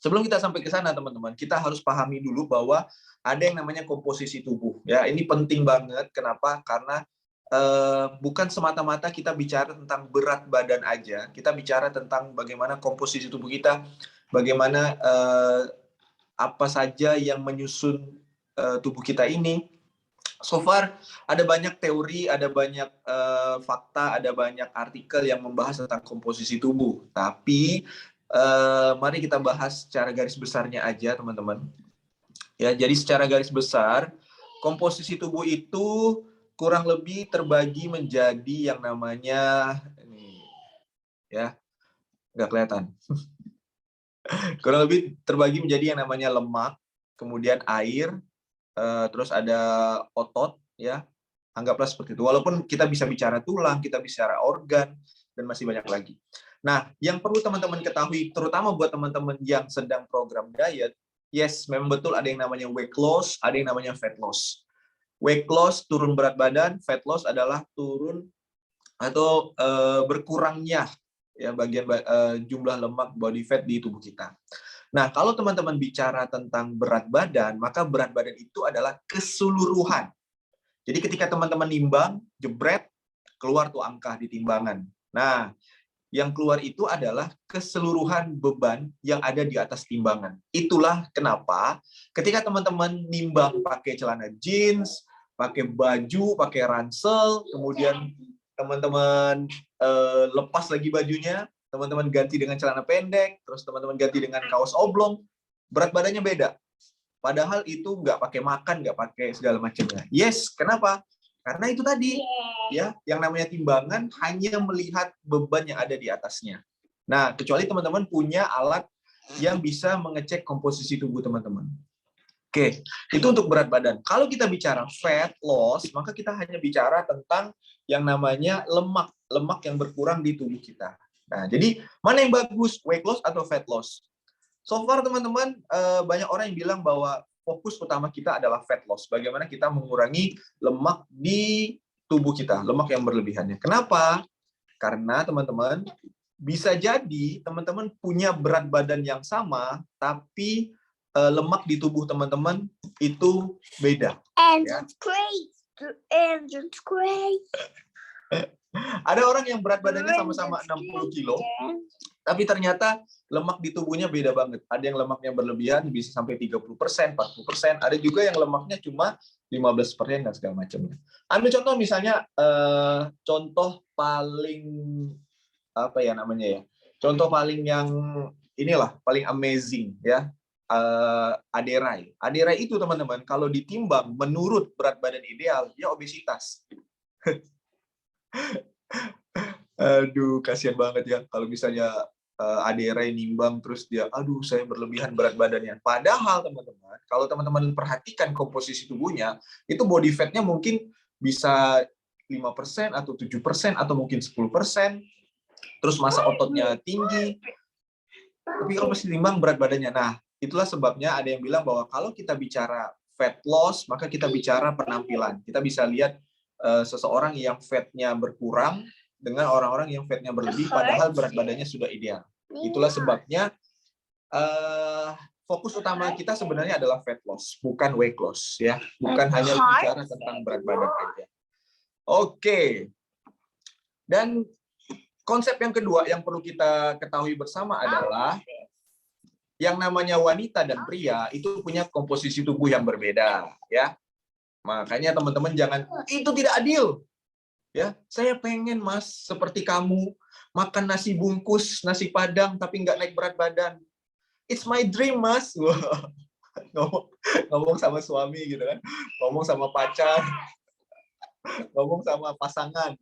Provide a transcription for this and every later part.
Sebelum kita sampai ke sana, teman-teman, kita harus pahami dulu bahwa ada yang namanya komposisi tubuh. Ya, ini penting banget. Kenapa? Karena bukan semata-mata kita bicara tentang berat badan aja. Kita bicara tentang bagaimana komposisi tubuh kita, bagaimana apa saja yang menyusun tubuh kita ini. So far, ada banyak teori, ada banyak fakta, ada banyak artikel yang membahas tentang komposisi tubuh. Tapi mari kita bahas secara garis besarnya aja, teman-teman. Ya, jadi secara garis besar, komposisi tubuh itu kurang lebih terbagi menjadi yang namanya ini, ya, nggak kelihatan. Kurang lebih terbagi menjadi yang namanya lemak, kemudian air, terus ada otot, ya. Anggaplah seperti itu. Walaupun kita bisa bicara tulang, kita bicara organ, dan masih banyak lagi. Nah, yang perlu teman-teman ketahui, terutama buat teman-teman yang sedang program diet, yes, memang betul ada yang namanya weight loss, ada yang namanya fat loss. Weight loss, turun berat badan, fat loss adalah turun atau berkurangnya ya bagian jumlah lemak body fat di tubuh kita. Nah, kalau teman-teman bicara tentang berat badan, maka berat badan itu adalah keseluruhan. Jadi ketika teman-teman nimbang, jebret, keluar tuh angka di timbangan. Nah, yang keluar itu adalah keseluruhan beban yang ada di atas timbangan. Itulah kenapa ketika teman-teman nimbang pakai celana jeans, pakai baju, pakai ransel, kemudian teman-teman lepas lagi bajunya, teman-teman ganti dengan celana pendek, terus teman-teman ganti dengan kaos oblong, berat badannya beda. Padahal itu nggak pakai makan, nggak pakai segala macamnya. Yes, kenapa? Karena itu tadi, ya, yang namanya timbangan hanya melihat beban yang ada di atasnya. Nah, kecuali teman-teman punya alat yang bisa mengecek komposisi tubuh teman-teman. Oke, itu untuk berat badan. Kalau kita bicara fat loss, maka kita hanya bicara tentang yang namanya lemak, lemak yang berkurang di tubuh kita. Nah, jadi mana yang bagus, weight loss atau fat loss? So far, teman-teman, banyak orang yang bilang bahwa fokus utama kita adalah fat loss. Bagaimana kita mengurangi lemak di tubuh kita, lemak yang berlebihannya. Kenapa? Karena, teman-teman, bisa jadi teman-teman punya berat badan yang sama, tapi lemak di tubuh teman-teman itu beda. And ya. it's great. And it's great. Ada orang yang berat badannya sama-sama 60 kilo, tapi ternyata lemak di tubuhnya beda banget. Ada yang lemaknya berlebihan bisa sampai 30%, 40%. Ada juga yang lemaknya cuma 15% dan segala macamnya. Ambil contoh misalnya, contoh paling apa ya namanya ya? Contoh paling yang inilah paling amazing ya. Aderai. Aderai itu teman-teman kalau ditimbang menurut berat badan ideal dia obesitas. Aduh, kasihan banget ya kalau misalnya Aderai nimbang terus dia, aduh saya berlebihan berat badannya. Padahal teman-teman, kalau teman-teman perhatikan komposisi tubuhnya, itu body fat-nya mungkin bisa 5% atau 7% atau mungkin 10%. Terus massa ototnya tinggi. Tapi kalau pas ditimbang berat badannya. Nah, itulah sebabnya ada yang bilang bahwa kalau kita bicara fat loss, maka kita bicara penampilan. Kita bisa lihat seseorang yang fatnya berkurang dengan orang-orang yang fatnya berlebih, padahal berat badannya sudah ideal. Itulah sebabnya fokus utama kita sebenarnya adalah fat loss, bukan weight loss, ya, bukan hanya bicara tentang berat badan aja. Oke. Dan konsep yang kedua yang perlu kita ketahui bersama adalah yang namanya wanita dan pria itu punya komposisi tubuh yang berbeda, ya. Makanya teman-teman jangan, itu tidak adil. Ya, saya pengen Mas seperti kamu makan nasi bungkus, nasi padang tapi nggak naik berat badan. It's my dream Mas. Wah, ngomong sama suami gitu kan, ngomong sama pacar, ngomong sama pasangan,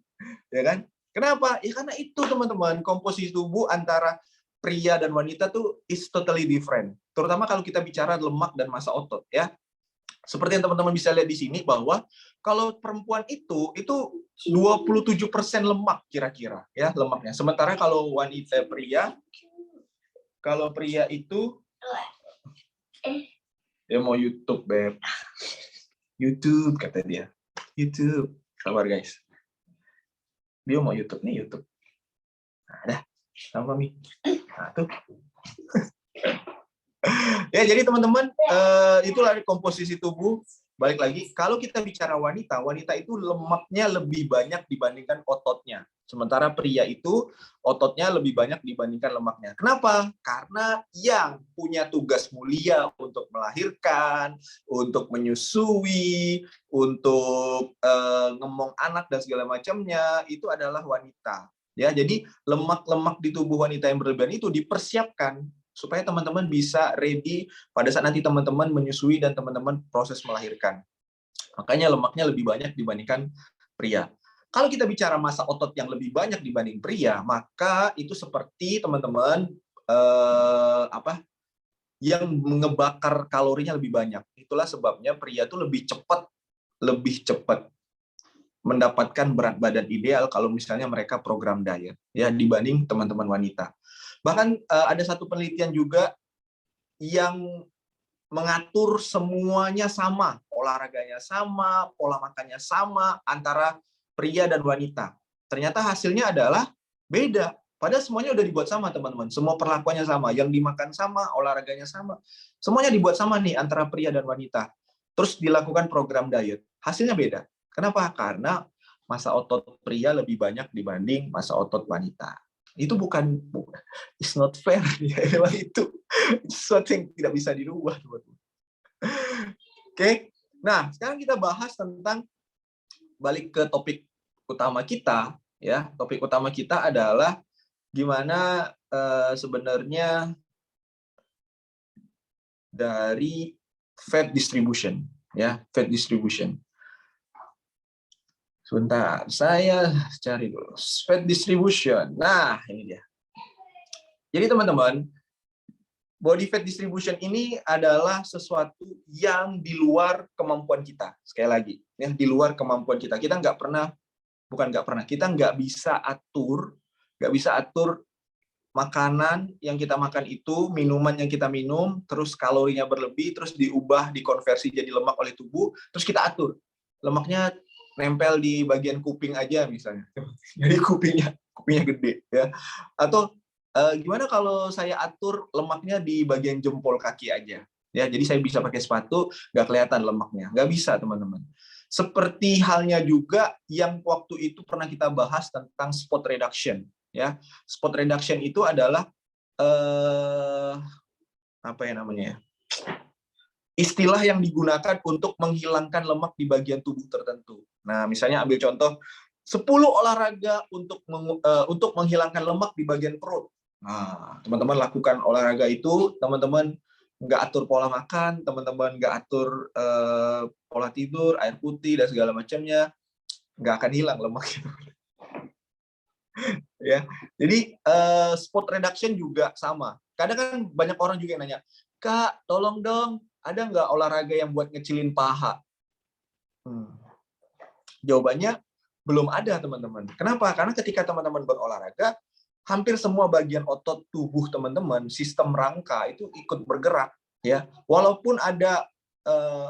ya kan? Kenapa? Ya karena itu teman-teman komposisi tubuh antara pria dan wanita tuh is totally different. Terutama kalau kita bicara lemak dan massa otot, ya. Seperti yang teman-teman bisa lihat di sini bahwa kalau perempuan itu 27% lemak kira-kira ya lemaknya. Sementara kalau wanita pria itu dia mau YouTube, Beb. YouTube kata dia. YouTube. Sabar guys. Dia mau YouTube nih, YouTube. Nah, dah. Sama Mi. Nah, tuh. Ya, jadi teman-teman, itulah komposisi tubuh. Balik lagi, kalau kita bicara wanita, wanita itu lemaknya lebih banyak dibandingkan ototnya. Sementara pria itu ototnya lebih banyak dibandingkan lemaknya. Kenapa? Karena yang punya tugas mulia untuk melahirkan, untuk menyusui, untuk ngemong anak dan segala macamnya, itu adalah wanita. Ya, jadi lemak-lemak di tubuh wanita yang berlebihan itu dipersiapkan supaya teman-teman bisa ready pada saat nanti teman-teman menyusui dan teman-teman proses melahirkan. Makanya lemaknya lebih banyak dibandingkan pria. Kalau kita bicara massa otot yang lebih banyak dibanding pria, maka itu seperti teman-teman yang mengebakar kalorinya lebih banyak. Itulah sebabnya pria itu lebih cepat mendapatkan berat badan ideal kalau misalnya mereka program diet ya dibanding teman-teman wanita. Bahkan ada satu penelitian juga yang mengatur semuanya sama, olahraganya sama, pola makannya sama antara pria dan wanita. Ternyata hasilnya adalah beda. Padahal semuanya udah dibuat sama, teman-teman. Semua perlakuannya sama, yang dimakan sama, olahraganya sama. Semuanya dibuat sama nih antara pria dan wanita. Terus dilakukan program diet. Hasilnya beda. Kenapa? Karena massa otot pria lebih banyak dibanding massa otot wanita. Itu bukan it's not fair ya, memang itu sesuatu yang tidak bisa dirubah, teman-teman. Oke. Nah, sekarang kita bahas tentang balik ke topik utama kita ya. Topik utama kita adalah gimana sebenarnya dari fat distribution ya, fat distribution. Sebentar, saya cari dulu fat distribution. Nah, ini dia. Jadi teman-teman, body fat distribution ini adalah sesuatu yang di luar kemampuan kita. Sekali lagi, ya, di luar kemampuan kita. Kita kita nggak bisa atur makanan yang kita makan itu, minuman yang kita minum, terus kalorinya berlebih, terus dikonversi jadi lemak oleh tubuh, terus kita atur. Lemaknya nempel di bagian kuping aja misalnya. Jadi kupingnya gede ya. Atau gimana kalau saya atur lemaknya di bagian jempol kaki aja? Ya, jadi saya bisa pakai sepatu, nggak kelihatan lemaknya. Nggak bisa, teman-teman. Seperti halnya juga yang waktu itu pernah kita bahas tentang spot reduction. Ya, spot reduction itu adalah apa ya namanya? Istilah yang digunakan untuk menghilangkan lemak di bagian tubuh tertentu. Nah, misalnya ambil contoh 10 olahraga untuk menghilangkan lemak di bagian perut. Nah, teman-teman lakukan olahraga itu, teman-teman nggak atur pola makan, teman-teman nggak atur pola tidur, air putih dan segala macamnya, nggak akan hilang lemak itu. Ya, jadi spot reduction juga sama. Kadang kan banyak orang juga yang nanya, Kak, tolong dong, ada nggak olahraga yang buat ngecilin paha? Jawabannya belum ada, teman-teman. Kenapa? Karena ketika teman-teman berolahraga, hampir semua bagian otot tubuh teman-teman, sistem rangka itu ikut bergerak. Ya, walaupun ada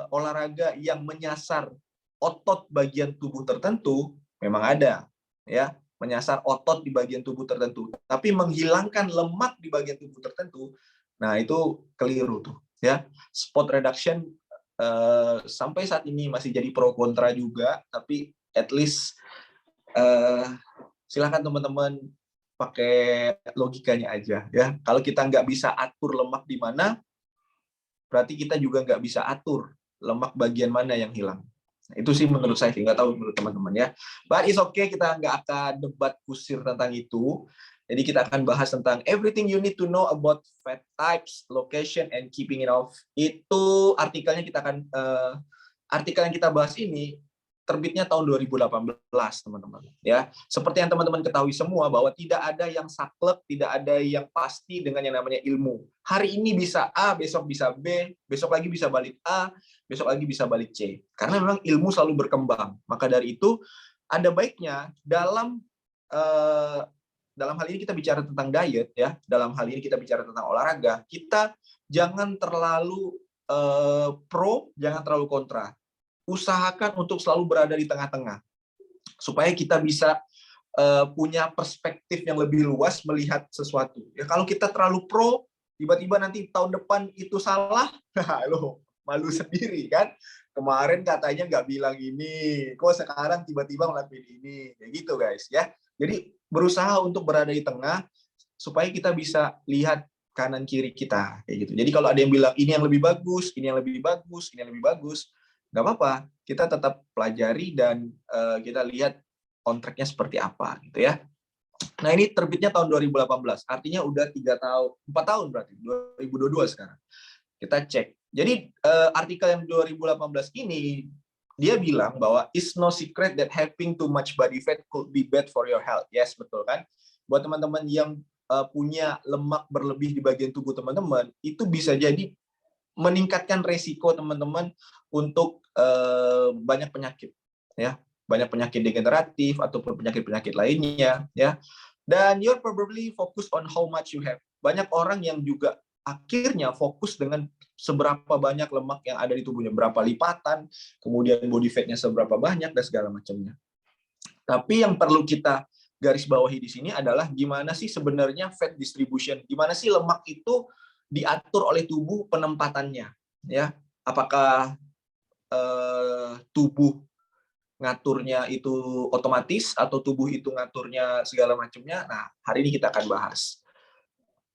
olahraga yang menyasar otot bagian tubuh tertentu, memang ada, ya, menyasar otot di bagian tubuh tertentu. Tapi menghilangkan lemak di bagian tubuh tertentu, nah itu keliru tuh, ya. Spot reduction sampai saat ini masih jadi pro kontra juga, tapi at least silakan teman-teman pakai logikanya aja ya. Kalau kita nggak bisa atur lemak di mana, berarti kita juga nggak bisa atur lemak bagian mana yang hilang. Nah, itu sih menurut saya, nggak tahu menurut teman-teman ya. But it's okay, kita nggak akan debat kusir tentang itu. Jadi kita akan bahas tentang everything you need to know about fat types, location, and keeping it off. Itu artikelnya artikel yang kita bahas ini terbitnya tahun 2018, teman-teman. Ya, seperti yang teman-teman ketahui semua bahwa tidak ada yang saklek, tidak ada yang pasti dengan yang namanya ilmu. Hari ini bisa A, besok bisa B, besok lagi bisa balik A, besok lagi bisa balik C. Karena memang ilmu selalu berkembang. Maka dari itu ada baiknya dalam hal ini kita bicara tentang diet ya, dalam hal ini kita bicara tentang olahraga, kita jangan terlalu pro, jangan terlalu kontra. Usahakan untuk selalu berada di tengah-tengah supaya kita bisa punya perspektif yang lebih luas melihat sesuatu. Ya, kalau kita terlalu pro, tiba-tiba nanti tahun depan itu salah, nah lo malu sendiri kan. Kemarin katanya nggak bilang ini, kok sekarang tiba-tiba ngelakuin ini, kayak gitu guys ya. Jadi berusaha untuk berada di tengah supaya kita bisa lihat kanan kiri kita kayak gitu. Jadi kalau ada yang bilang ini yang lebih bagus, ini yang lebih bagus, ini yang lebih bagus, nggak apa-apa, kita tetap pelajari dan kita lihat on track-nya seperti apa gitu ya. Nah ini terbitnya tahun 2018, artinya udah 4 tahun berarti, 2022 sekarang. Kita cek. Jadi artikel yang 2018 ini dia bilang bahwa it's no secret that having too much body fat could be bad for your health. Yes, betul kan? Buat teman-teman yang punya lemak berlebih di bagian tubuh teman-teman, itu bisa jadi meningkatkan resiko teman-teman untuk banyak penyakit, ya, banyak penyakit degeneratif ataupun penyakit-penyakit lainnya, ya. Dan you're probably focus on how much you have. Banyak orang yang juga akhirnya fokus dengan seberapa banyak lemak yang ada di tubuhnya, berapa lipatan, kemudian body fat-nya seberapa banyak dan segala macamnya. Tapi yang perlu kita garis bawahi di sini adalah gimana sih sebenarnya fat distribution, gimana sih lemak itu diatur oleh tubuh penempatannya, ya. Apakah tubuh ngaturnya itu otomatis atau tubuh itu ngaturnya segala macamnya. Nah, hari ini kita akan bahas.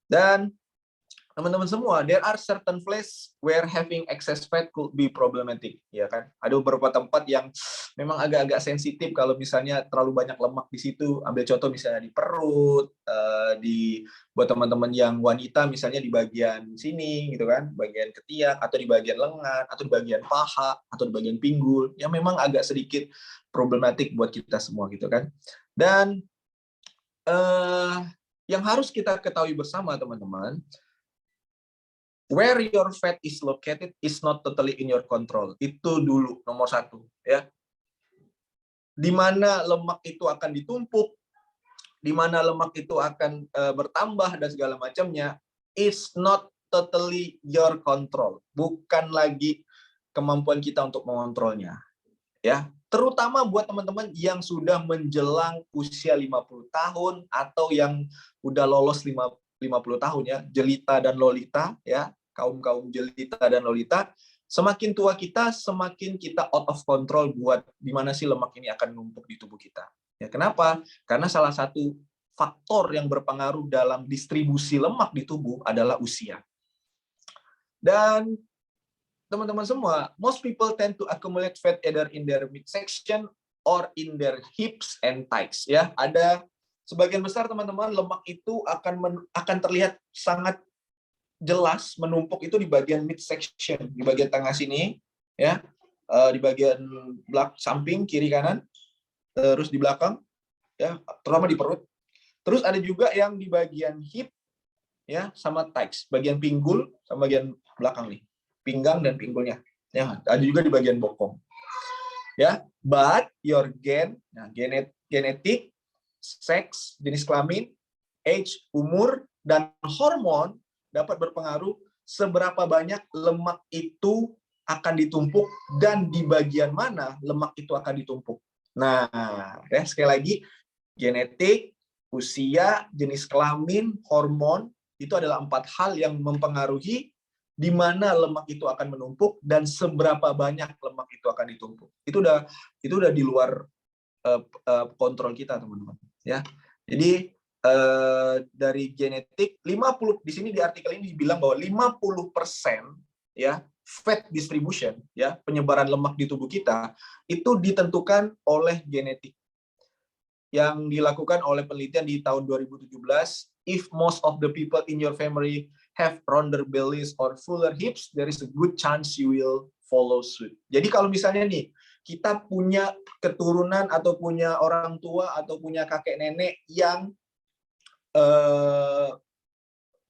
Dan teman-teman semua, there are certain place where having excess fat could be problematic, ya kan? Ada beberapa tempat yang memang agak-agak sensitif kalau misalnya terlalu banyak lemak di situ. Ambil contoh misalnya di perut, buat teman-teman yang wanita misalnya di bagian sini gitu kan, bagian ketiak atau di bagian lengan atau di bagian paha atau di bagian pinggul, yang memang agak sedikit problematik buat kita semua gitu kan. Dan yang harus kita ketahui bersama teman-teman, where your fat is located is not totally in your control. Itu dulu nomor 1, ya. Di mana lemak itu akan ditumpuk, di mana lemak itu akan bertambah dan segala macamnya, is not totally your control. Bukan lagi kemampuan kita untuk mengontrolnya, ya. Terutama buat teman-teman yang sudah menjelang usia 50 tahun atau yang udah lolos 50 tahun ya, jelita dan lolita ya, kaum jelita dan lolita, semakin tua kita, semakin kita out of control buat di mana sih lemak ini akan numpuk di tubuh kita. Ya, kenapa? Karena salah satu faktor yang berpengaruh dalam distribusi lemak di tubuh adalah usia. Dan teman-teman semua, most people tend to accumulate fat either in their midsection or in their hips and thighs. Ya, ada sebagian besar teman-teman lemak itu akan terlihat sangat jelas menumpuk itu di bagian midsection, di bagian tengah sini, ya, di bagian samping kiri kanan, terus di belakang, ya, terutama di perut. Terus ada juga yang di bagian hip, ya, sama thighs, bagian pinggul sama bagian belakang nih, pinggang dan pinggulnya, ya, ada juga di bagian bokong, ya. But your genetik, seks, jenis kelamin, age, umur, dan hormon dapat berpengaruh seberapa banyak lemak itu akan ditumpuk dan di bagian mana lemak itu akan ditumpuk. Nah, ya, sekali lagi, genetik, usia, jenis kelamin, hormon, itu adalah 4 hal yang mempengaruhi di mana lemak itu akan menumpuk dan seberapa banyak lemak itu akan ditumpuk. Itu udah di luar kontrol kita, teman-teman, ya. Jadi dari genetik 50 di sini di artikel ini dibilang bahwa 50% ya fat distribution, ya, penyebaran lemak di tubuh kita itu ditentukan oleh genetik yang dilakukan oleh penelitian di tahun 2017. If most of the people in your family have rounder bellies or fuller hips, there is a good chance you will follow suit. Jadi kalau misalnya nih kita punya keturunan atau punya orang tua atau punya kakek nenek yang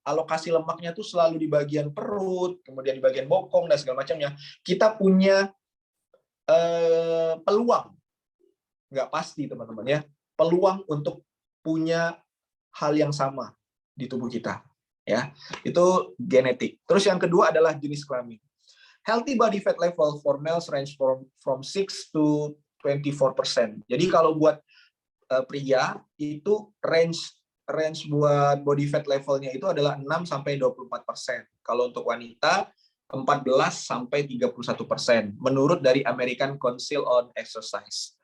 alokasi lemaknya tuh selalu di bagian perut, kemudian di bagian bokong dan segala macamnya, kita punya peluang, nggak pasti teman-teman ya, peluang untuk punya hal yang sama di tubuh kita, ya. Itu genetik. Terus yang kedua adalah jenis kelamin. Healthy body fat level for males range from 6 to 24%. Jadi kalau buat pria itu range range buat body fat levelnya itu adalah 6 sampai 24%. Kalau untuk wanita 14 sampai 31% menurut dari American Council on Exercise.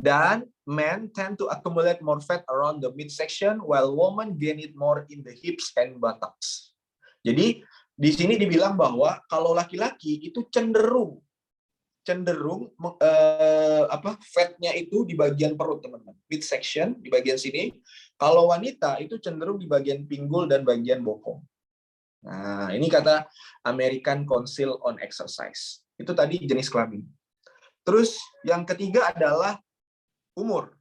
Dan men tend to accumulate more fat around the midsection while women gain it more in the hips and buttocks. Jadi di sini dibilang bahwa kalau laki-laki itu cenderung fatnya itu di bagian perut, teman-teman, midsection di bagian sini. Kalau wanita itu cenderung di bagian pinggul dan bagian bokong. Nah, ini kata American Council on Exercise. Itu tadi jenis kelamin. Terus yang ketiga adalah umur.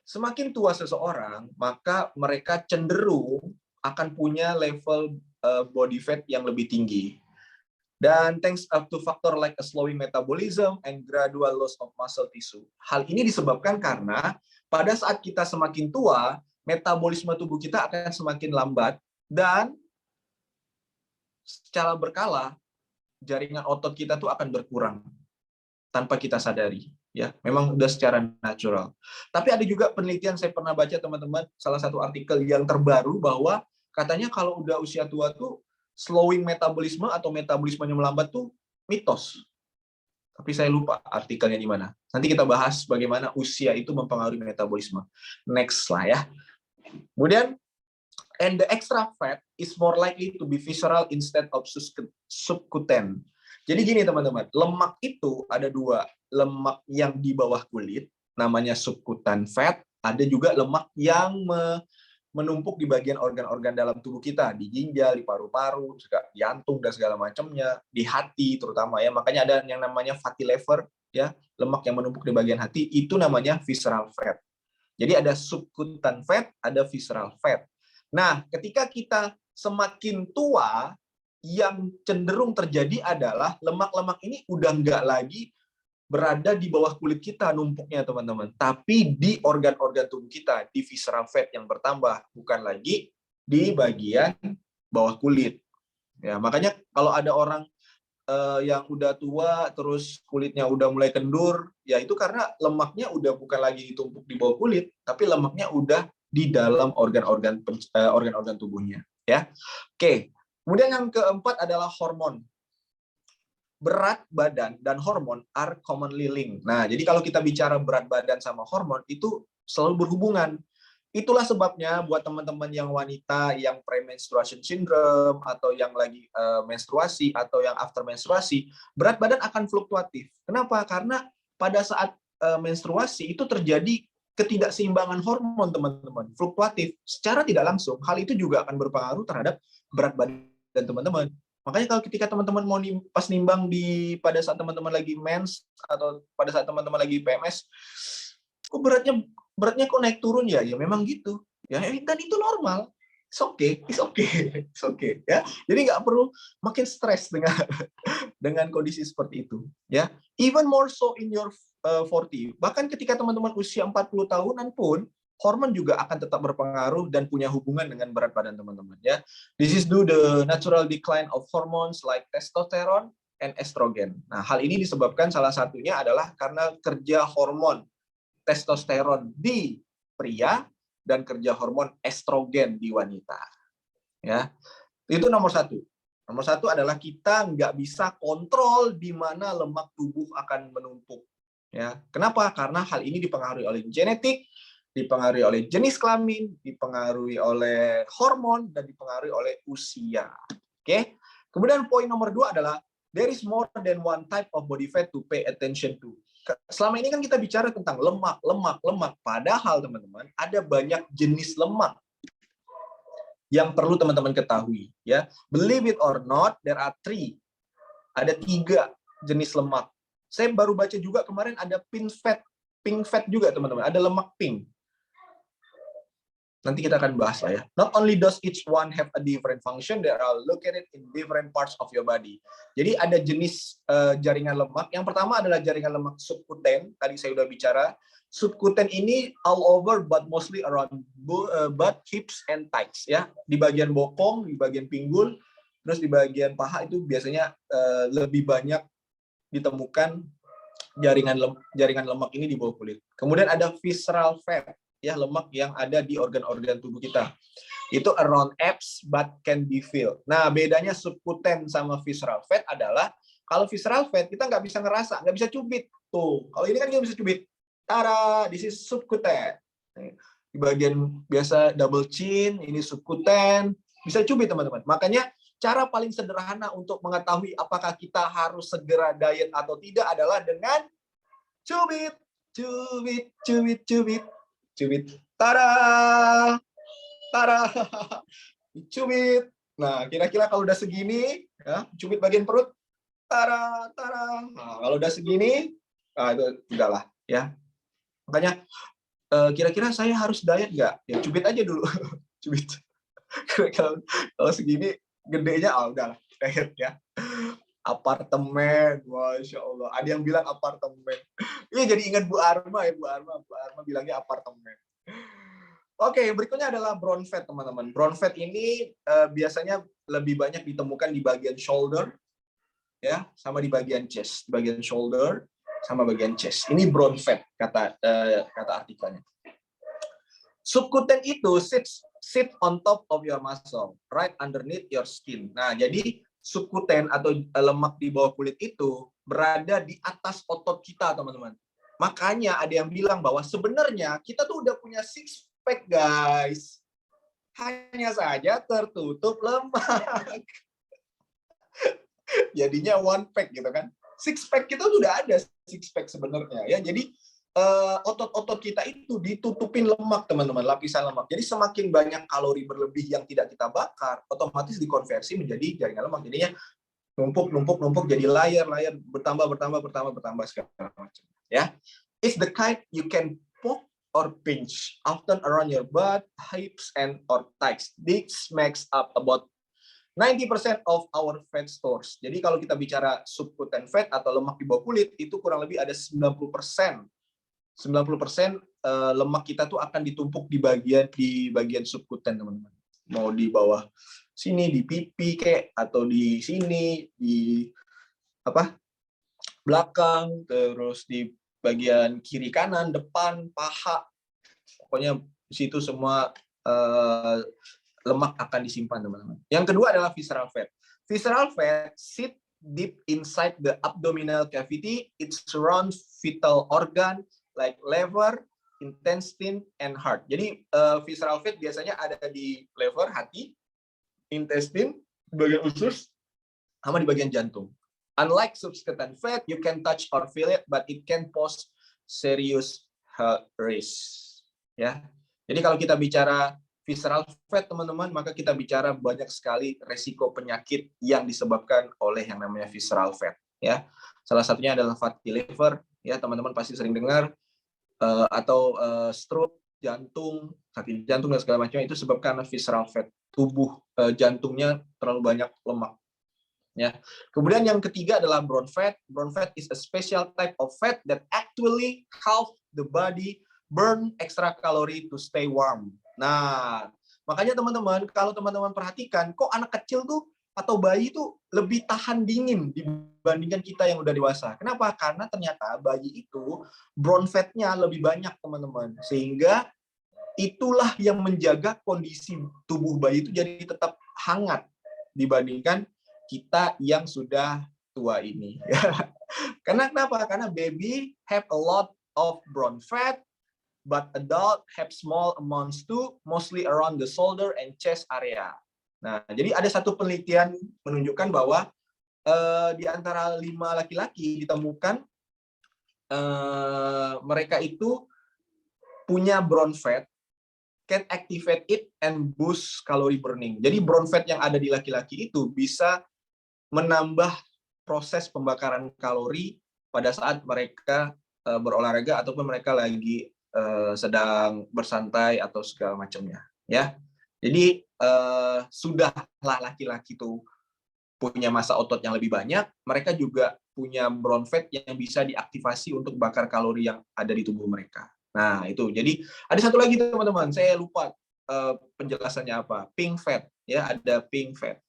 Semakin tua seseorang, maka mereka cenderung akan punya level body fat yang lebih tinggi. Dan thanks up to factor like a slowing metabolism and gradual loss of muscle tissue. Hal ini disebabkan karena pada saat kita semakin tua, metabolisme tubuh kita akan semakin lambat dan secara berkala jaringan otot kita tuh akan berkurang tanpa kita sadari. Ya, memang udah secara natural. Tapi ada juga penelitian saya pernah baca, teman-teman, salah satu artikel yang terbaru bahwa katanya kalau udah usia tua tuh slowing metabolisme atau metabolismenya melambat tuh mitos. Tapi saya lupa artikelnya di mana. Nanti kita bahas bagaimana usia itu mempengaruhi metabolisme. Next lah ya. Kemudian, and the extra fat is more likely to be visceral instead of subcutaneous. Jadi gini, teman-teman, lemak itu ada dua. Lemak yang di bawah kulit, namanya subcutaneous fat. Ada juga lemak yang menumpuk di bagian organ-organ dalam tubuh kita, di ginjal, di paru-paru, jantung dan segala macamnya, di hati terutama ya. Makanya ada yang namanya fatty liver ya, lemak yang menumpuk di bagian hati, itu namanya visceral fat. Jadi ada subcutaneous fat, ada visceral fat. Nah, ketika kita semakin tua, yang cenderung terjadi adalah lemak-lemak ini udah nggak lagi berada di bawah kulit kita numpuknya, teman-teman, tapi di organ-organ tubuh kita, di visceral fat yang bertambah, bukan lagi di bagian bawah kulit. Ya, makanya kalau ada orang yang udah tua terus kulitnya udah mulai kendur, ya itu karena lemaknya udah bukan lagi ditumpuk di bawah kulit, tapi lemaknya udah di dalam organ-organ tubuhnya, ya. Oke. Kemudian yang keempat adalah hormon. Berat badan dan hormon are commonly linked. Nah, jadi kalau kita bicara berat badan sama hormon itu selalu berhubungan. Itulah sebabnya buat teman-teman yang wanita yang premenstruation syndrome atau yang lagi menstruasi atau yang after menstruasi, berat badan akan fluktuatif. Kenapa? Karena pada saat menstruasi itu terjadi ketidakseimbangan hormon, teman-teman, fluktuatif. Secara tidak langsung, hal itu juga akan berpengaruh terhadap berat badan teman-teman. Makanya kalau ketika teman-teman mau pas nimbang pada saat teman-teman lagi mens atau pada saat teman-teman lagi PMS, kok beratnya kok naik turun ya? Ya memang gitu. Ya, dan itu normal. It's okay ya. Jadi nggak perlu makin stres dengan kondisi seperti itu, ya. Even more so in your 40. Bahkan ketika teman-teman usia 40 tahunan pun hormon juga akan tetap berpengaruh dan punya hubungan dengan berat badan teman-teman, ya. This is due the natural decline of hormones like testosterone and estrogen. Nah, hal ini disebabkan salah satunya adalah karena kerja hormon testosteron di pria dan kerja hormon estrogen di wanita. Ya, itu nomor satu. Nomor satu adalah kita nggak bisa kontrol di mana lemak tubuh akan menumpuk. Ya, kenapa? Karena hal ini dipengaruhi oleh genetik, dipengaruhi oleh jenis kelamin, dipengaruhi oleh hormon, dan dipengaruhi oleh usia. Oke. Kemudian poin nomor 2 adalah there is more than one type of body fat to pay attention to. Selama ini kan kita bicara tentang lemak. Padahal teman-teman ada banyak jenis lemak yang perlu teman-teman ketahui. Ya, believe it or not, there are 3. Ada 3 jenis lemak. Saya baru baca juga kemarin ada pink fat juga, teman-teman. Ada lemak pink. Nanti kita akan bahas lah ya. Not only does each one have a different function, they are located in different parts of your body. Jadi ada jenis jaringan lemak. Yang pertama adalah jaringan lemak subcutaneous. Tadi saya udah bicara. Subcutaneous ini all over but mostly around butt, hips, and thighs. Ya, di bagian bokong, di bagian pinggul, terus di bagian paha itu biasanya lebih banyak ditemukan jaringan lemak ini di bawah kulit. Kemudian ada visceral fat. ya lemak yang ada di organ-organ tubuh kita. Itu around apps but can be feel. Nah, bedanya subcutaneous sama visceral fat adalah kalau visceral fat kita nggak bisa ngerasa, nggak bisa cubit. Tuh, kalau ini kan kita bisa cubit. Tara, this is subcutaneous. Di bagian biasa double chin, ini subcutaneous, bisa cubit teman-teman. Makanya cara paling sederhana untuk mengetahui apakah kita harus segera diet atau tidak adalah dengan cubit, cubit, cubit, cubit, cubit. Tara. Tara, cubit. Nah, kira-kira kalau udah segini, ya, cubit bagian perut, tara, tara. Nah, kalau udah segini, nah, itu udahlah, ya. Makanya, kira-kira saya harus diet nggak? Ya, cubit aja dulu, cubit. Kalau segini, gedenya, udahlah, diet ya. Apartemen, masya Allah. Ada yang bilang apartemen. Ini jadi ingat Bu Arma ya, Bu Arma bilangnya apartemen. Oke, berikutnya adalah brown fat, teman-teman. Brown fat ini biasanya lebih banyak ditemukan di bagian shoulder, ya, sama di bagian chest, di bagian shoulder sama bagian chest. Ini brown fat kata artikelnya. Subcutaneous itu sit on top of your muscle, right underneath your skin. Nah, jadi subcutaneous atau lemak di bawah kulit itu berada di atas otot kita, teman-teman. Makanya ada yang bilang bahwa sebenarnya kita tuh udah punya six pack, guys. Hanya saja tertutup lemak. Jadinya one pack gitu kan. Six pack kita sudah ada six pack sebenarnya ya. Jadi otot-otot kita itu ditutupin lemak, teman-teman, lapisan lemak. Jadi semakin banyak kalori berlebih yang tidak kita bakar, otomatis dikonversi menjadi jaringan lemak. Jadinya numpuk jadi layer bertambah segala macam. Ya, it's the kind you can poke or pinch, often around your butt, hips, and or thighs. This makes up about 90% of our fat stores. Jadi kalau kita bicara subcutaneous fat atau lemak di bawah kulit, itu kurang lebih ada 90%. 90% lemak kita tuh akan ditumpuk di bagian subcutaneous, teman-teman. Mau di bawah sini, di pipi kayak, atau di sini, di belakang, terus di bagian kiri kanan, depan, paha, pokoknya di situ semua lemak akan disimpan, teman-teman. Yang kedua adalah visceral fat. Visceral fat sit deep inside the abdominal cavity. It surrounds vital organ like liver, intestine, and heart. Jadi visceral fat biasanya ada di liver, hati, intestine, bagian usus, sama di bagian jantung. Unlike subcutaneous fat, you can touch or feel it, but it can pose serious health risk. Ya, jadi kalau kita bicara visceral fat, teman-teman, maka kita bicara banyak sekali resiko penyakit yang disebabkan oleh yang namanya visceral fat. Ya, salah satunya adalah fatty liver. Ya, teman-teman pasti sering dengar, atau stroke, jantung, sakit jantung dan segala macam, itu sebabkan visceral fat. Tubuh jantungnya terlalu banyak lemak. Ya. Kemudian yang ketiga adalah brown fat. Brown fat is a special type of fat that actually help the body burn extra calorie to stay warm. Nah, makanya teman-teman, kalau teman-teman perhatikan, kok anak kecil tuh atau bayi tuh lebih tahan dingin dibandingkan kita yang udah dewasa. Kenapa? Karena ternyata bayi itu brown fat-nya lebih banyak, teman-teman. Sehingga itulah yang menjaga kondisi tubuh bayi itu jadi tetap hangat dibandingkan kita yang sudah tua ini. Karena kenapa? Karena baby have a lot of brown fat, but adult have small amounts too, mostly around the shoulder and chest area. Nah, jadi ada satu penelitian menunjukkan bahwa di antara 5 laki-laki ditemukan mereka itu punya brown fat, can activate it and boost calorie burning. Jadi brown fat yang ada di laki-laki itu bisa menambah proses pembakaran kalori pada saat mereka berolahraga ataupun mereka lagi sedang bersantai atau segala macamnya, ya. Jadi sudahlah laki-laki itu punya massa otot yang lebih banyak, mereka juga punya brown fat yang bisa diaktifasi untuk bakar kalori yang ada di tubuh mereka. Nah, itu. Jadi ada satu lagi, teman-teman, saya lupa penjelasannya apa. Pink fat, ya, ada pink fat.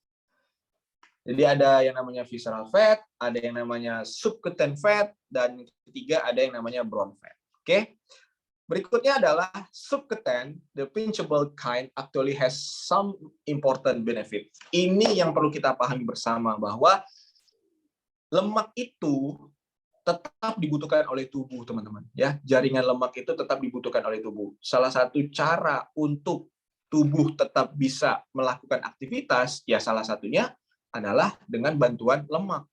Jadi ada yang namanya visceral fat, ada yang namanya subcutaneous fat, dan ketiga ada yang namanya brown fat. Oke. Berikutnya adalah subcutaneous, the pinchable kind actually has some important benefit. Ini yang perlu kita pahami bersama bahwa lemak itu tetap dibutuhkan oleh tubuh, teman-teman. Ya, jaringan lemak itu tetap dibutuhkan oleh tubuh. Salah satu cara untuk tubuh tetap bisa melakukan aktivitas, ya salah satunya adalah dengan bantuan lemak.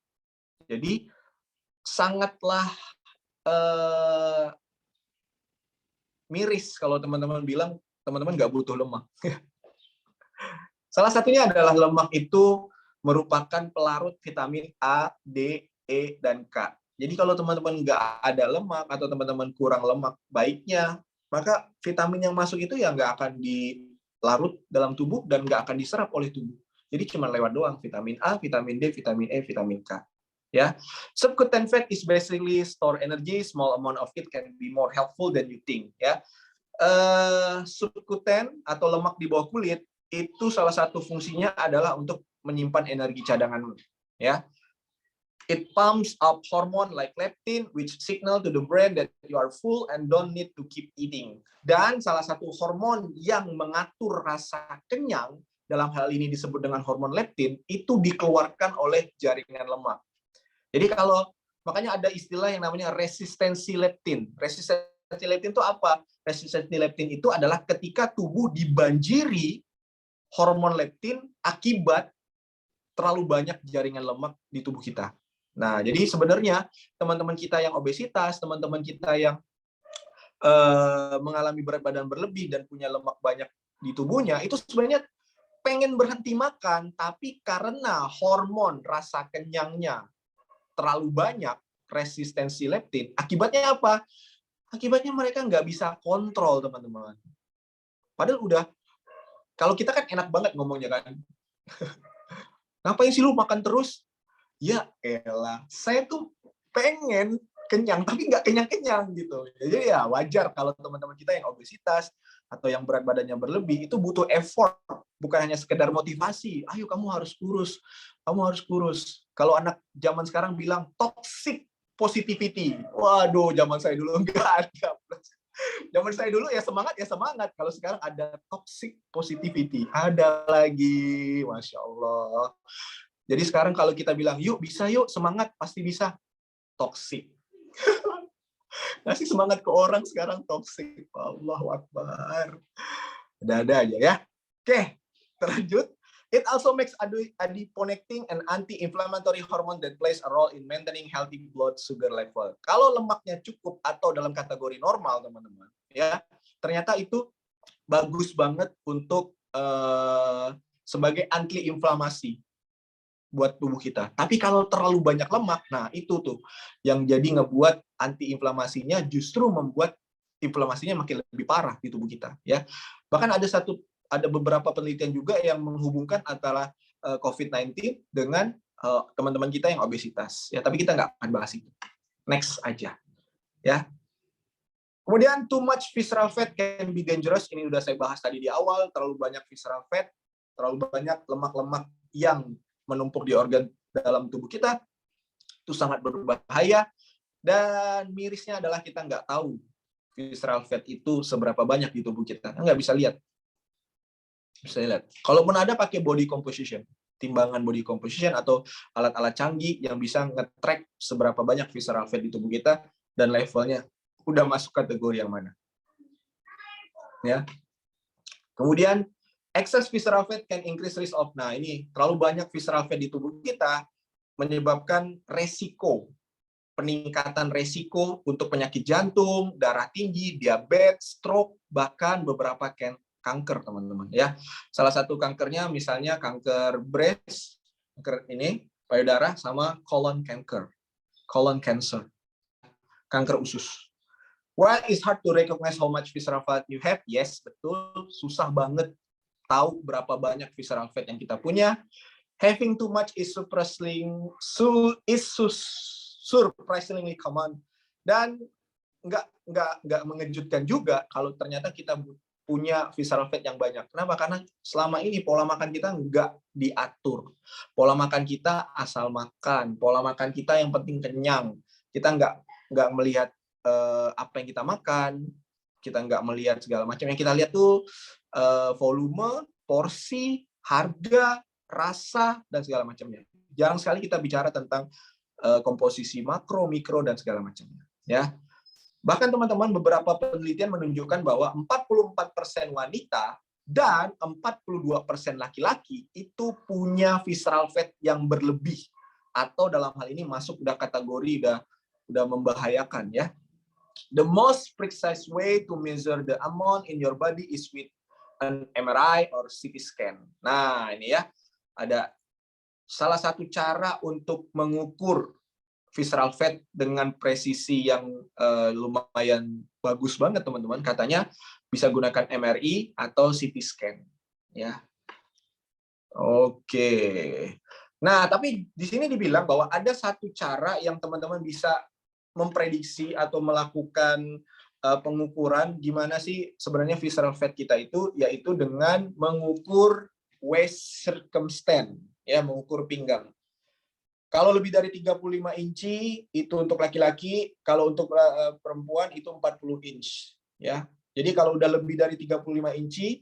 Jadi sangatlah miris kalau teman-teman bilang teman-teman nggak butuh lemak. Salah satunya adalah lemak itu merupakan pelarut vitamin A, D, E, dan K. Jadi kalau teman-teman nggak ada lemak atau teman-teman kurang lemak baiknya, maka vitamin yang masuk itu ya nggak akan dilarut dalam tubuh dan nggak akan diserap oleh tubuh. Jadi cuma lewat doang, vitamin A, vitamin D, vitamin E, vitamin K. Ya, subcutaneous fat is basically store energy. Small amount of it can be more helpful than you think. Ya, subcutaneous atau lemak di bawah kulit itu salah satu fungsinya adalah untuk menyimpan energi cadangan. Ya, it pumps up hormone like leptin, which signal to the brain that you are full and don't need to keep eating. Dan salah satu hormon yang mengatur rasa kenyang, dalam hal ini disebut dengan hormon leptin, itu dikeluarkan oleh jaringan lemak. Jadi makanya ada istilah yang namanya resistensi leptin. Resistensi leptin itu apa? Resistensi leptin itu adalah ketika tubuh dibanjiri hormon leptin akibat terlalu banyak jaringan lemak di tubuh kita. Nah, jadi sebenarnya teman-teman kita yang obesitas, teman-teman kita yang mengalami berat badan berlebih dan punya lemak banyak di tubuhnya, itu sebenarnya pengen berhenti makan, tapi karena hormon rasa kenyangnya terlalu banyak, resistensi leptin, akibatnya apa? Akibatnya mereka nggak bisa kontrol, teman-teman. Padahal udah, kalau kita kan enak banget ngomongnya kan. Ngapain sih lu makan terus? Ya elah, saya tuh pengen kenyang, tapi nggak kenyang-kenyang gitu. Jadi ya wajar kalau teman-teman kita yang obesitas atau yang berat badannya berlebih, itu butuh effort. Bukan hanya sekedar motivasi, ayo kamu harus kurus, kamu harus kurus. Kalau anak zaman sekarang bilang toxic positivity, waduh zaman saya dulu nggak ada. Zaman saya dulu ya semangat. Kalau sekarang ada toxic positivity, ada lagi, Masya Allah. Jadi sekarang kalau kita bilang, yuk bisa yuk, semangat, pasti bisa. Toxic. Ngasih semangat ke orang sekarang toxic. Allahu Akbar. Ada-ada aja ya. Oke, terlanjut. It also makes adiponectin and anti-inflammatory hormone that plays a role in maintaining healthy blood sugar level. Kalau lemaknya cukup atau dalam kategori normal, teman-teman, ya, ternyata itu bagus banget untuk sebagai anti-inflamasi buat tubuh kita. Tapi kalau terlalu banyak lemak, nah itu tuh yang jadi ngebuat anti-inflamasinya justru membuat inflamasinya makin lebih parah di tubuh kita, ya. Bahkan ada beberapa penelitian juga yang menghubungkan antara COVID-19 dengan teman-teman kita yang obesitas, ya. Tapi kita nggak akan bahas itu. Next aja, ya. Kemudian too much visceral fat can be dangerous. Ini udah saya bahas tadi di awal. Terlalu banyak visceral fat, terlalu banyak lemak-lemak yang menumpuk di organ dalam tubuh kita, itu sangat berbahaya. Dan mirisnya adalah kita nggak tahu visceral fat itu seberapa banyak di tubuh kita. Nggak bisa lihat. Bisa lihat. Kalaupun ada, pakai body composition, timbangan body composition atau alat-alat canggih yang bisa nge-track seberapa banyak visceral fat di tubuh kita dan levelnya udah masuk kategori yang mana. Ya. Kemudian excess visceral fat can increase risk of, nah ini terlalu banyak visceral fat di tubuh kita menyebabkan peningkatan resiko untuk penyakit jantung, darah tinggi, diabetes, stroke, bahkan beberapa kanker, teman-teman, ya. Salah satu kankernya misalnya kanker breast, kanker ini payudara, sama colon cancer, kanker usus. Why it's hard to recognize how much visceral fat you have? Yes, betul, susah banget tahu berapa banyak visceral fat yang kita punya. Having too much is surprisingly common, dan nggak mengejutkan juga kalau ternyata kita punya visceral fat yang banyak. Kenapa? Karena selama ini pola makan kita nggak diatur. Pola makan kita asal makan. Pola makan kita yang penting kenyang. Kita nggak melihat apa yang kita makan, kita nggak melihat segala macam. Yang kita lihat tuh volume, porsi, harga, rasa, dan segala macamnya. Jarang sekali kita bicara tentang komposisi makro, mikro, dan segala macamnya. Ya. Bahkan teman-teman, beberapa penelitian menunjukkan bahwa 44% wanita dan 42% laki-laki itu punya visceral fat yang berlebih, atau dalam hal ini masuk udah kategori udah membahayakan ya. The most precise way to measure the amount in your body is with an MRI or CT scan. Nah, ini ya, ada salah satu cara untuk mengukur visceral fat dengan presisi yang lumayan bagus banget, teman-teman. Katanya bisa gunakan MRI atau CT scan, ya. Oke. Nah, tapi di sini dibilang bahwa ada satu cara yang teman-teman bisa memprediksi atau melakukan pengukuran gimana sih sebenarnya visceral fat kita itu, yaitu dengan mengukur waist circumstance, ya, mengukur pinggang. Kalau lebih dari 35 inci itu untuk laki-laki, kalau untuk perempuan itu 40 inch, ya. Jadi kalau udah lebih dari 35 inci,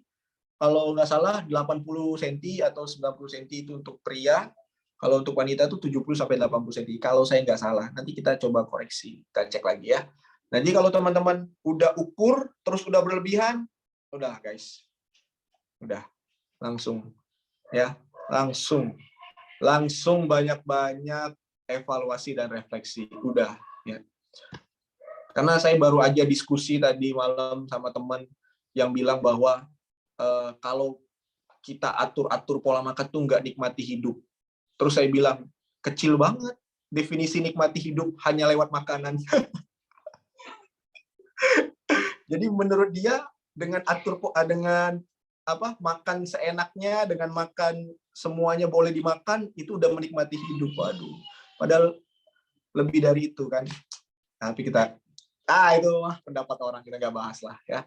kalau nggak salah 80 cm atau 90 cm itu untuk pria, kalau untuk wanita itu 70 sampai 80 cm. Kalau saya nggak salah, nanti kita coba koreksi, kita cek lagi ya. Nanti kalau teman-teman udah ukur terus udah berlebihan, udah guys, udah langsung ya, langsung banyak-banyak evaluasi dan refleksi, udah ya. Karena saya baru aja diskusi tadi malam sama teman yang bilang bahwa kalau kita atur-atur pola makan tuh nggak nikmati hidup. Terus saya bilang, kecil banget definisi nikmati hidup hanya lewat makanan. Jadi menurut dia dengan makan seenaknya, dengan makan semuanya boleh dimakan, itu udah menikmati hidup. Waduh. Padahal lebih dari itu kan. Tapi kita itu pendapat orang, kita nggak bahas lah ya.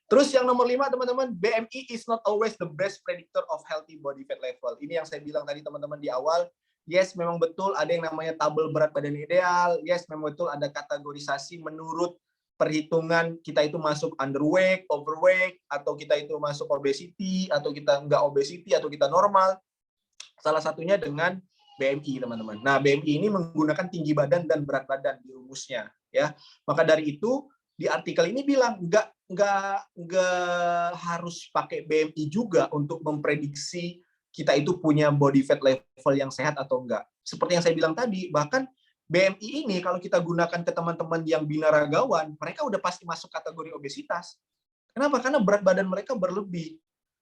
Terus yang nomor 5, teman-teman, BMI is not always the best predictor of healthy body fat level. Ini yang saya bilang tadi teman-teman di awal. Yes, memang betul ada yang namanya tabel berat badan ideal. Yes, memang betul ada kategorisasi menurut perhitungan kita itu masuk underweight, overweight, atau kita itu masuk obesity, atau kita nggak obesity, atau kita normal. Salah satunya dengan BMI, teman-teman. Nah, BMI ini menggunakan tinggi badan dan berat badan di rumusnya, ya. Maka dari itu di artikel ini bilang nggak harus pakai BMI juga untuk memprediksi kita itu punya body fat level yang sehat atau enggak. Seperti yang saya bilang tadi, bahkan BMI ini kalau kita gunakan ke teman-teman yang binaragawan, mereka udah pasti masuk kategori obesitas. Kenapa? Karena berat badan mereka berlebih.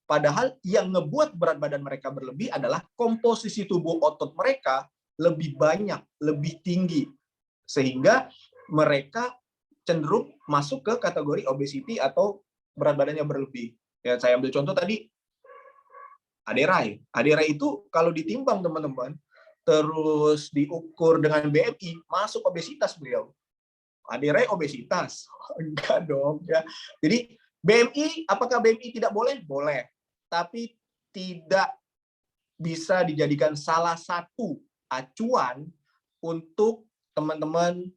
Padahal yang ngebuat berat badan mereka berlebih adalah komposisi tubuh otot mereka lebih banyak, lebih tinggi. Sehingga mereka cenderung masuk ke kategori obesity atau berat badannya berlebih. Ya, saya ambil contoh tadi, Aderai. Aderai itu kalau ditimbang teman-teman, terus diukur dengan BMI, masuk obesitas beliau. Aderai obesitas? Enggak dong. Ya. Jadi BMI, apakah BMI tidak boleh? Boleh. Tapi tidak bisa dijadikan salah satu acuan untuk teman-teman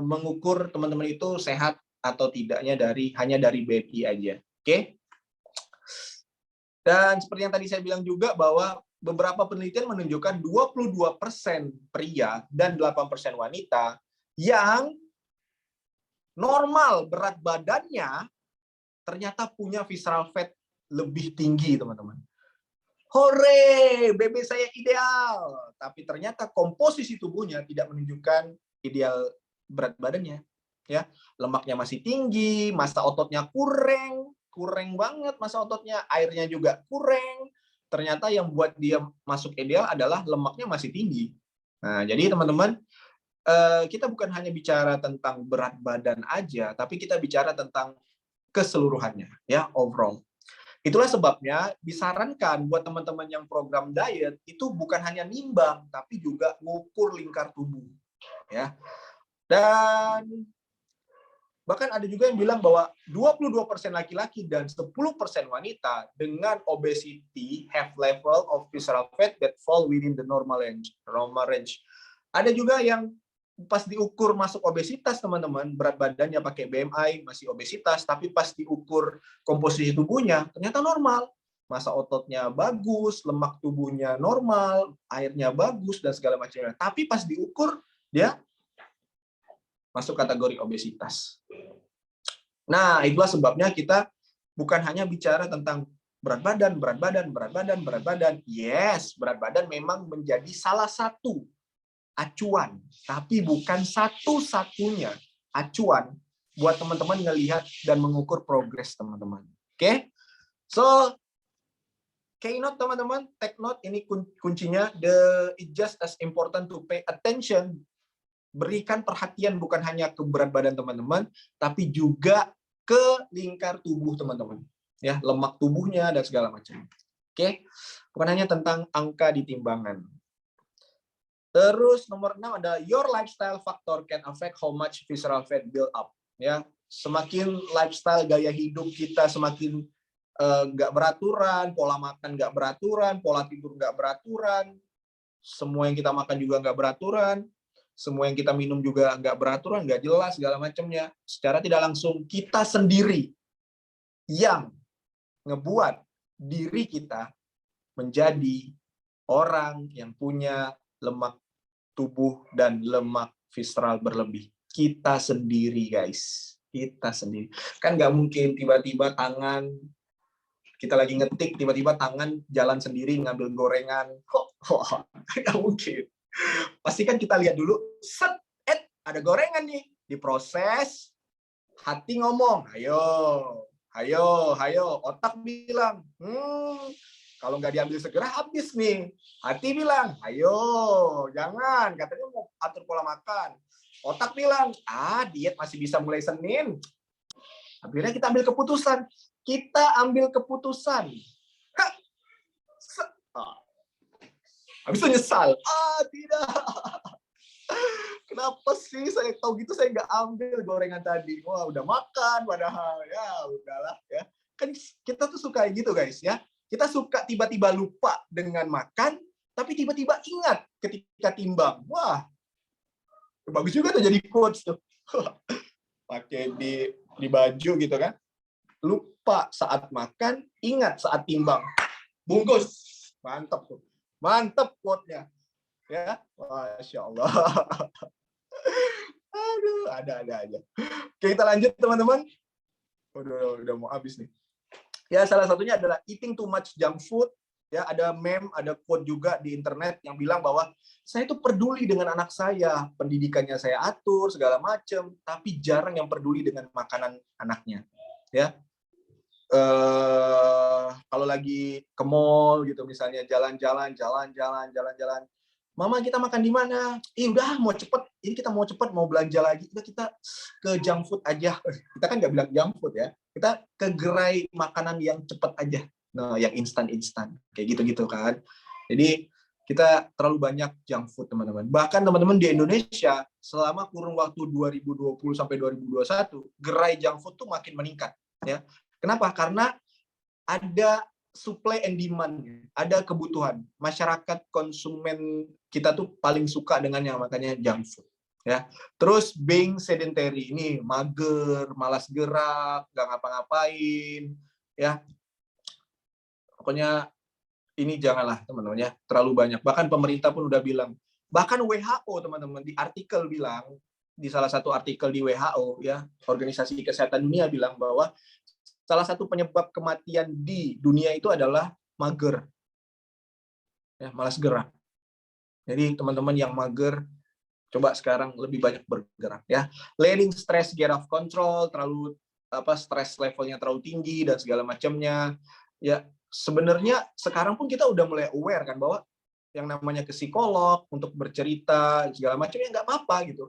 mengukur teman-teman itu sehat atau tidaknya hanya dari BMI aja. Oke? Dan seperti yang tadi saya bilang juga bahwa beberapa penelitian menunjukkan 22% pria dan 8% wanita yang normal berat badannya ternyata punya visceral fat lebih tinggi, teman-teman. Hore, bebe saya ideal. Tapi ternyata komposisi tubuhnya tidak menunjukkan ideal berat badannya. Ya, lemaknya masih tinggi, massa ototnya kurang banget massa ototnya, airnya juga kurang. Ternyata yang buat dia masuk ideal adalah lemaknya masih tinggi. Nah, jadi teman-teman, kita bukan hanya bicara tentang berat badan aja, tapi kita bicara tentang keseluruhannya, ya, overall. Itulah sebabnya disarankan buat teman-teman yang program diet itu bukan hanya nimbang, tapi juga ngukur lingkar tubuh, ya. Dan bahkan ada juga yang bilang bahwa 22% laki-laki dan 10% wanita dengan obesity have level of visceral fat that fall within the normal range. Ada juga yang pas diukur masuk obesitas teman-teman, berat badannya pakai BMI masih obesitas, tapi pas diukur komposisi tubuhnya ternyata normal. Massa ototnya bagus, lemak tubuhnya normal, airnya bagus dan segala macamnya. Tapi pas diukur dia masuk kategori obesitas. Nah, itulah sebabnya kita bukan hanya bicara tentang berat badan, berat badan, berat badan, berat badan. Yes, berat badan memang menjadi salah satu acuan, tapi bukan satu-satunya acuan buat teman-teman ngelihat dan mengukur progres teman-teman. Oke? So, key note teman-teman, take note, ini kuncinya. It's just as important to pay attention. Berikan perhatian bukan hanya ke berat badan teman-teman, tapi juga ke lingkar tubuh teman-teman. Ya, lemak tubuhnya dan segala macam. Oke? Bukan hanya tentang angka di timbangan. Terus nomor 6 ada your lifestyle factor can affect how much visceral fat build up. Ya, semakin lifestyle gaya hidup kita semakin nggak beraturan, pola makan nggak beraturan, pola tidur nggak beraturan, semua yang kita makan juga nggak beraturan, semua yang kita minum juga nggak beraturan, nggak jelas segala macamnya. Secara tidak langsung kita sendiri yang ngebuat diri kita menjadi orang yang punya lemak tubuh dan lemak visceral berlebih. Kita sendiri, guys. Kita sendiri. Kan nggak mungkin tiba-tiba tangan, kita lagi ngetik, tiba-tiba tangan jalan sendiri ngambil gorengan. Nggak mungkin. Pasti kan kita lihat dulu, set, ada gorengan nih. Diproses, hati ngomong, ayo, ayo, ayo. Otak bilang, kalau nggak diambil segera habis nih. Hati bilang, ayo, jangan. Katanya mau atur pola makan. Otak bilang, diet masih bisa mulai Senin. Akhirnya kita ambil keputusan. Habis itu nyesal. Tidak. Kenapa sih saya tahu gitu saya nggak ambil gorengan tadi? Wah, udah makan padahal. Ya, udahlah ya. Kan kita tuh suka gitu, guys, ya. Kita suka tiba-tiba lupa dengan makan, tapi tiba-tiba ingat ketika timbang. Wah, bagus juga tuh jadi quotes tuh. Pakai di baju gitu kan. Lupa saat makan, ingat saat timbang. Bungkus. Mantap tuh. Mantap quote-nya. Ya, Masya Allah. Aduh, ada aja. Oke, kita lanjut teman-teman. Udah mau habis nih. Ya, salah satunya adalah eating too much junk food. Ya, ada meme, ada quote juga di internet yang bilang bahwa saya itu peduli dengan anak saya, pendidikannya saya atur segala macam, tapi jarang yang peduli dengan makanan anaknya. Ya, kalau lagi ke mall gitu misalnya, jalan-jalan, Mama kita makan di mana? Udah mau cepet, ini kita mau cepet mau belanja lagi, udah kita ke junk food aja. Kita kan nggak bilang junk food ya, kita ke gerai makanan yang cepet aja, nah yang instan kayak gitu kan. Jadi kita terlalu banyak junk food teman-teman. Bahkan teman-teman di Indonesia selama kurun waktu 2020 sampai 2021 gerai junk food tuh makin meningkat ya. Kenapa? Karena ada supply and demand, ada kebutuhan. Masyarakat konsumen kita tuh paling suka dengan yang makanya junk food. Ya. Terus being sedentary, ini mager, malas gerak, nggak ngapa-ngapain, ya. Pokoknya ini janganlah teman-teman ya, terlalu banyak. Bahkan pemerintah pun udah bilang, bahkan WHO teman-teman di artikel bilang, di salah satu artikel di WHO ya, Organisasi Kesehatan Dunia bilang bahwa salah satu penyebab kematian di dunia itu adalah mager. Ya, malas gerak. Jadi teman-teman yang mager, coba sekarang lebih banyak bergerak ya. Letting stress get off control, terlalu stress levelnya terlalu tinggi dan segala macamnya. Ya, sebenarnya sekarang pun kita udah mulai aware kan bahwa yang namanya ke psikolog untuk bercerita segala macamnya nggak apa-apa gitu.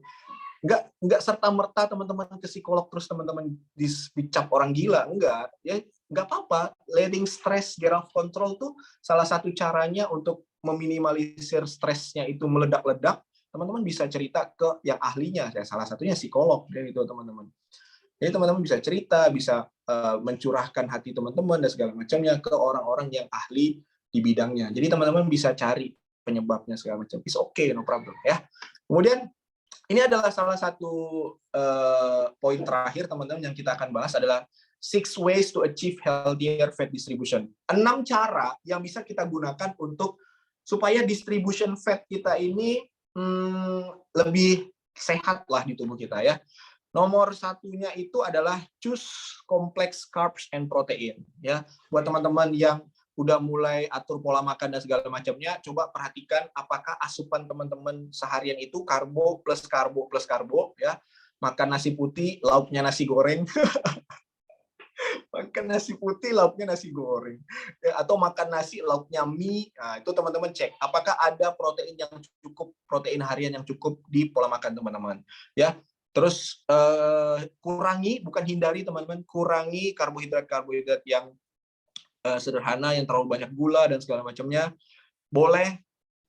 Nggak serta-merta teman-teman ke psikolog terus teman-teman dicap orang gila, enggak ya, nggak apa-apa. Letting stress get off control tuh salah satu caranya untuk meminimalisir stresnya itu meledak-ledak. Teman-teman bisa cerita ke yang ahlinya, ya salah satunya psikolog dan itu teman-teman. Jadi teman-teman bisa cerita, bisa mencurahkan hati teman-teman dan segala macamnya ke orang-orang yang ahli di bidangnya. Jadi teman-teman bisa cari penyebabnya segala macam. It's okay, no problem ya. Kemudian Ini adalah salah satu poin terakhir teman-teman yang kita akan bahas adalah 6 ways to achieve healthier fat distribution. 6 cara yang bisa kita gunakan untuk supaya distribution fat kita ini lebih sehat lah di tubuh kita ya. Nomor satunya itu adalah choose complex carbs and protein ya. Buat teman-teman yang udah mulai atur pola makan dan segala macamnya, coba perhatikan apakah asupan teman-teman seharian itu karbo plus karbo plus karbo ya. Makan nasi putih, lauknya nasi goreng. Makan nasi putih, lauknya nasi goreng. Ya, atau makan nasi, lauknya mie. Nah, itu teman-teman cek. Apakah ada protein yang cukup, protein harian yang cukup di pola makan teman-teman. Ya, terus kurangi, bukan hindari teman-teman, kurangi karbohidrat yang sederhana, yang terlalu banyak gula dan segala macamnya. Boleh,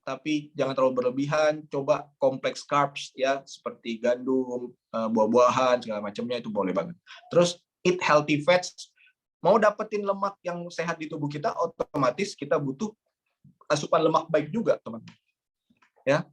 tapi jangan terlalu berlebihan. Coba kompleks carbs ya, seperti gandum, buah-buahan, segala macamnya, itu boleh banget. Terus eat healthy fats. Mau dapetin lemak yang sehat di tubuh kita, otomatis kita butuh asupan lemak baik juga, teman-teman. Ya.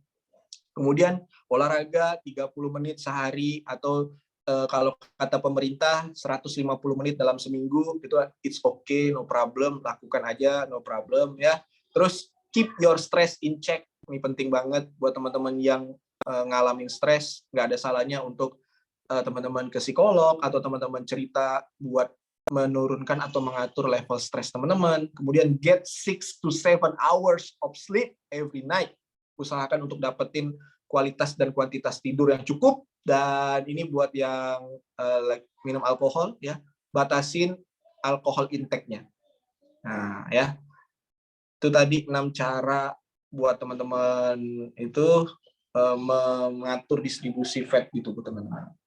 Kemudian olahraga 30 menit sehari, atau kalau kata pemerintah 150 menit dalam seminggu, itu it's okay, no problem, lakukan aja, no problem ya. Terus keep your stress in check. Ini penting banget buat teman-teman yang ngalamin stres. Nggak ada salahnya untuk teman-teman ke psikolog atau teman-teman cerita buat menurunkan atau mengatur level stres teman-teman. Kemudian get 6 to 7 hours of sleep every night. Usahakan untuk dapetin kualitas dan kuantitas tidur yang cukup. Dan ini buat yang minum alkohol ya, batasin alkohol intake-nya. Nah, ya. Itu tadi 6 cara buat teman-teman itu mengatur distribusi fat di tubuh teman-teman.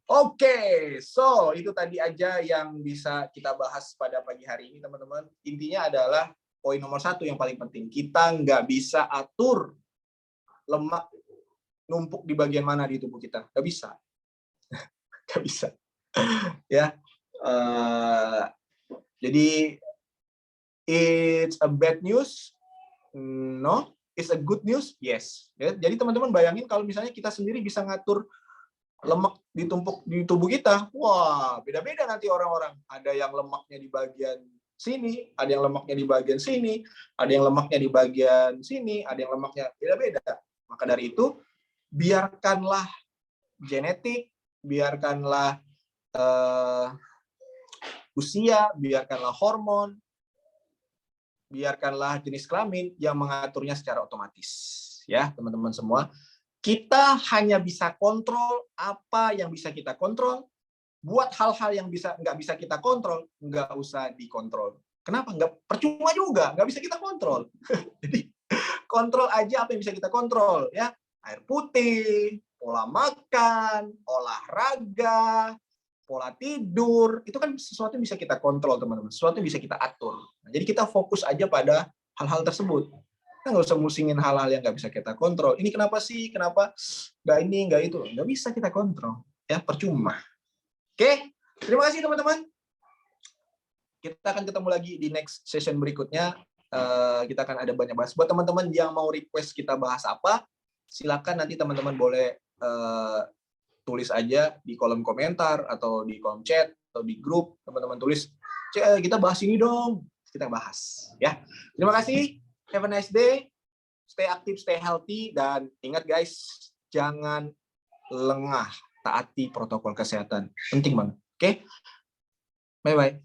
Oke, so itu tadi aja yang bisa kita bahas pada pagi hari ini, teman-teman. Intinya adalah poin nomor 1 yang paling penting. Kita nggak bisa atur lemak numpuk di bagian mana di tubuh kita. Nggak bisa. Nggak bisa. Ya. Jadi, it's a bad news? No. It's a good news? Yes. Ya, jadi teman-teman bayangin kalau misalnya kita sendiri bisa ngatur lemak ditumpuk di tubuh kita, wah beda-beda nanti orang-orang. Ada yang lemaknya di bagian sini, ada yang lemaknya di bagian sini, ada yang lemaknya di bagian sini, ada yang lemaknya beda-beda. Maka dari itu, biarkanlah genetik, biarkanlah usia, biarkanlah hormon, biarkanlah jenis kelamin yang mengaturnya secara otomatis. Ya, teman-teman semua. Kita hanya bisa kontrol apa yang bisa kita kontrol. Buat hal-hal yang nggak bisa kita kontrol, nggak usah dikontrol. Kenapa? Nggak, percuma juga, nggak bisa kita kontrol. Jadi kontrol aja apa yang bisa kita kontrol, ya. Air putih, pola makan, olahraga, pola tidur, itu kan sesuatu yang bisa kita kontrol, teman-teman. Sesuatu yang bisa kita atur. Nah, jadi kita fokus aja pada hal-hal tersebut. Kita nggak usah musingin hal-hal yang nggak bisa kita kontrol. Ini kenapa sih? Kenapa nggak ini, nggak itu? Nggak bisa kita kontrol. Ya, percuma. Oke, terima kasih teman-teman. Kita akan ketemu lagi di next session berikutnya. Kita akan ada banyak bahas. Buat teman-teman yang mau request kita bahas apa, silakan nanti teman-teman boleh tulis aja di kolom komentar atau di kolom chat atau di grup. Teman-teman tulis, kita bahas ini dong. Kita bahas. Ya, terima kasih. Have a nice day. Stay active, stay healthy, dan ingat guys, jangan lengah taati protokol kesehatan. Penting banget. Oke? Bye-bye.